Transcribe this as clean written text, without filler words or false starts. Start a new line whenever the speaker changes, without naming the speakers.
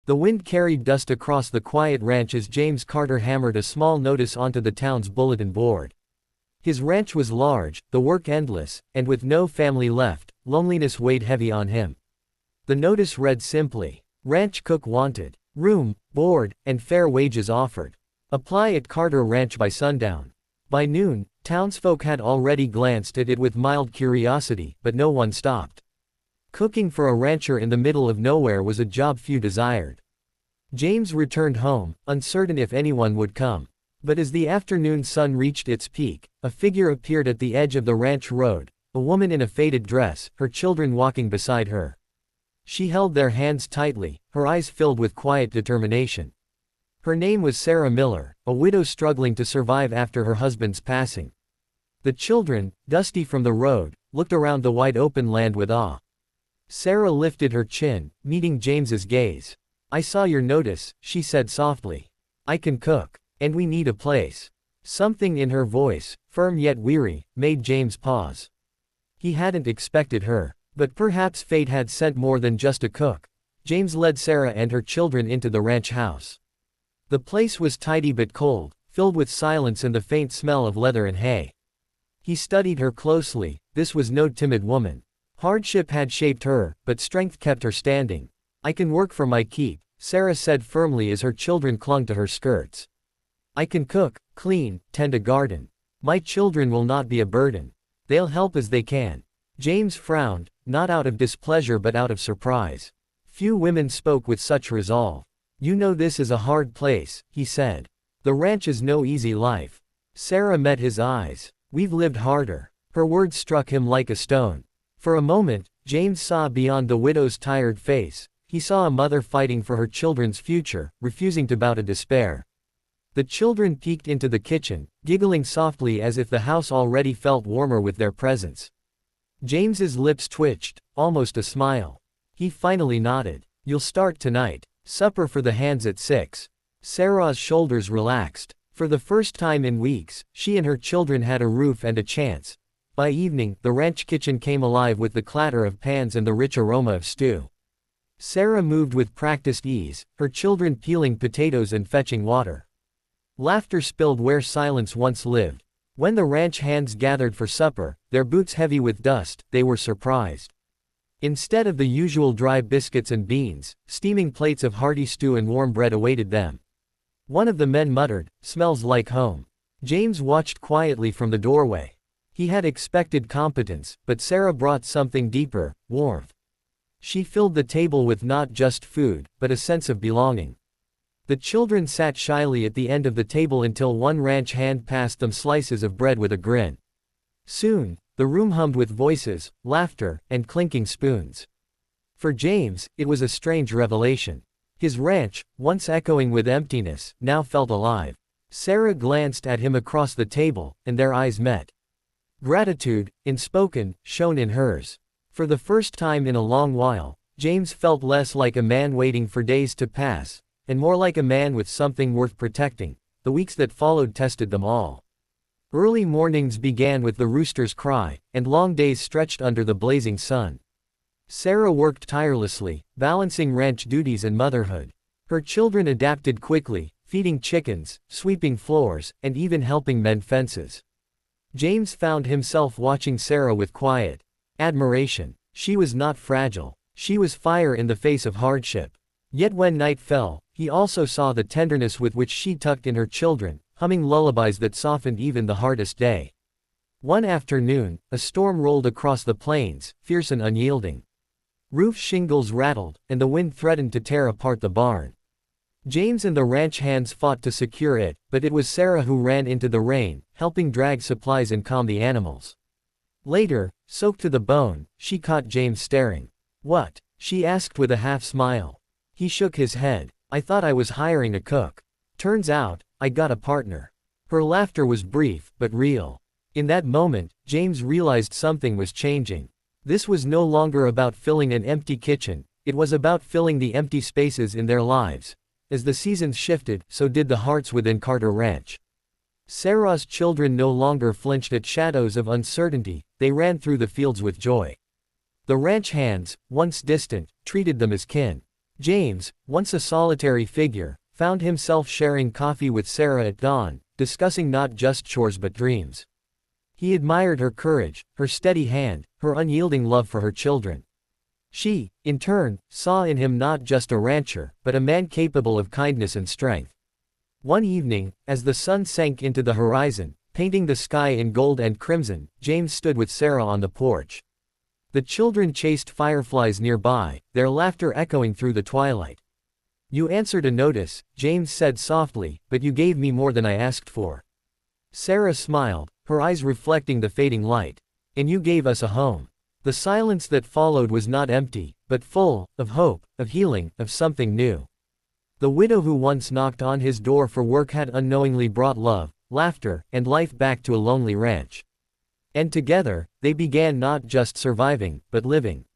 The wind carried dust across the quiet ranch as James Carter hammered a small notice onto the town's bulletin board. His ranch was large, the work endless, and with no family left, loneliness weighed heavy on him. The notice read simply, "Ranch cook wanted. Room, board, and fair wages offered. Apply at Carter Ranch by sundown." By noon, townsfolk had already glanced at it with mild curiosity, but no one stopped. Cooking for a rancher in the middle of nowhere was a job few desired. James returned home, uncertain if anyone would come. But as the afternoon sun reached its peak, a figure appeared at the edge of the ranch road, a woman in a faded dress, her children walking beside her. She held their hands tightly, her eyes filled with quiet determination. Her name was Sarah Miller, a widow struggling to survive after her husband's passing. The children, dusty from the road, looked around the wide open land with awe. Sarah lifted her chin, meeting James's gaze. "I saw your notice," she said softly. "I can cook. And we need a place." Something in her voice, firm yet weary, made James pause. He hadn't expected her. But perhaps fate had sent more than just a cook. James led Sarah and her children into the ranch house. The place was tidy but cold, filled with silence and the faint smell of leather and hay. He studied her closely. This was no timid woman. Hardship had shaped her, but strength kept her standing. "I can work for my keep," Sarah said firmly as her children clung to her skirts. "I can cook, clean, tend a garden. My children will not be a burden. They'll help as they can." James frowned, not out of displeasure but out of surprise. Few women spoke with such resolve. "You know this is a hard place," he said. "The ranch is no easy life." Sarah met his eyes. "We've lived harder." Her words struck him like a stone. For a moment, James saw beyond the widow's tired face. He saw a mother fighting for her children's future, refusing to bow to despair. The children peeked into the kitchen, giggling softly as if the house already felt warmer with their presence. James's lips twitched, almost a smile. He finally nodded. "You'll start tonight. Supper for the hands at 6. Sarah's shoulders relaxed. For the first time in weeks, she and her children had a roof and a chance. By evening, the ranch kitchen came alive with the clatter of pans and the rich aroma of stew. Sarah moved with practiced ease, her children peeling potatoes and fetching water. Laughter spilled where silence once lived. When the ranch hands gathered for supper, their boots heavy with dust, they were surprised. Instead of the usual dry biscuits and beans, steaming plates of hearty stew and warm bread awaited them. One of the men muttered, "Smells like home." James watched quietly from the doorway. He had expected competence, but Sarah brought something deeper, warmth. She filled the table with not just food, but a sense of belonging. The children sat shyly at the end of the table until one ranch hand passed them slices of bread with a grin. Soon, the room hummed with voices, laughter, and clinking spoons. For James, it was a strange revelation. His ranch, once echoing with emptiness, now felt alive. Sarah glanced at him across the table, and their eyes met. Gratitude, unspoken, shone in hers. For the first time in a long while, James felt less like a man waiting for days to pass, and more like a man with something worth protecting. The weeks that followed tested them all. Early mornings began with the rooster's cry, and long days stretched under the blazing sun. Sarah worked tirelessly, balancing ranch duties and motherhood. Her children adapted quickly, feeding chickens, sweeping floors, and even helping mend fences. James found himself watching Sarah with quiet admiration. She was not fragile. She was fire in the face of hardship. Yet when night fell, he also saw the tenderness with which she tucked in her children, humming lullabies that softened even the hardest day. One afternoon, a storm rolled across the plains, fierce and unyielding. Roof shingles rattled, and the wind threatened to tear apart the barn. James and the ranch hands fought to secure it, but it was Sarah who ran into the rain, helping drag supplies and calm the animals. Later, soaked to the bone, she caught James staring. "What?" she asked with a half-smile. He shook his head. "I thought I was hiring a cook. Turns out, I got a partner." Her laughter was brief, but real. In that moment, James realized something was changing. This was no longer about filling an empty kitchen, it was about filling the empty spaces in their lives. As the seasons shifted, so did the hearts within Carter Ranch. Sarah's children no longer flinched at shadows of uncertainty, they ran through the fields with joy. The ranch hands, once distant, treated them as kin. James, once a solitary figure, found himself sharing coffee with Sarah at dawn, discussing not just chores but dreams. He admired her courage, her steady hand, her unyielding love for her children. She, in turn, saw in him not just a rancher, but a man capable of kindness and strength. One evening, as the sun sank into the horizon, painting the sky in gold and crimson, James stood with Sarah on the porch. The children chased fireflies nearby, their laughter echoing through the twilight. "You answered a notice," James said softly, "but you gave me more than I asked for." Sarah smiled, her eyes reflecting the fading light. "And you gave us a home." The silence that followed was not empty, but full, of hope, of healing, of something new. The widow who once knocked on his door for work had unknowingly brought love, laughter, and life back to a lonely ranch. And together, they began not just surviving, but living.